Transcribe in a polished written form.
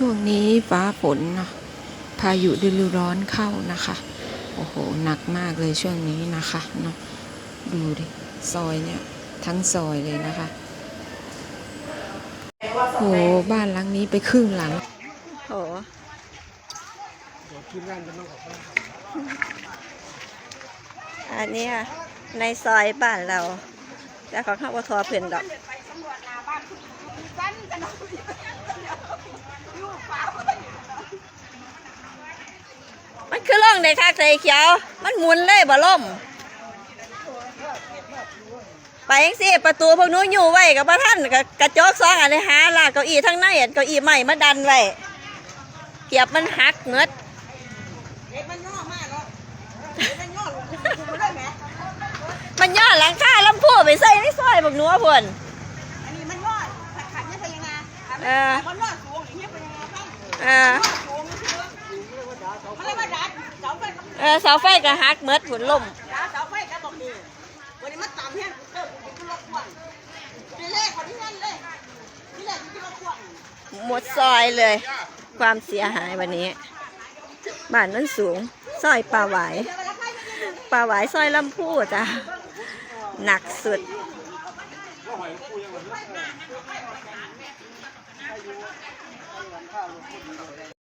ช่วงนี้ฟ้าฝนเนาะพายุฤดูร้อนเข้านะคะโอ้โหหนักมากเลยช่วงนี้นะคะเนาะดูดิซอยเนี่ยทั้งซอยเลยนะคะโหบ้านหลังนี้ไปครึ่งหลังโหอันนี้ค่ะในซอยบ้านเราแล้วเขาเข้าว่าทอเพื่อนดอกมันคือล่องในคาใส่เขียวมันหมุนเลยบ่ล่มไปยังสิประตูพวกนู้นอยู่ไว้กับพระท่านกับกระจก2 อันเลยหาลากเก้าอี้ทั้งในเก้าอี้ใหม่มาดันไว้เกียบมันหักเงิดมันย่อหลังคาลำพูไปใส่ในซอยพวกนู้นพวนอันนี้มันย่อขัดเนี่ยเป็นยังไงมันย่อสูงอย่างเงี้ยเป็นยังไงเสาไฟก็หักเมิดผุนล่มเสาไฟก็บอกดีวันนี้มันต่ำเนี่ยหมดซอยเลยความเสียหายวันนี้บ้านนั้นสูงซอยปลาหวายซอยลำพูจ้ะหนักสุด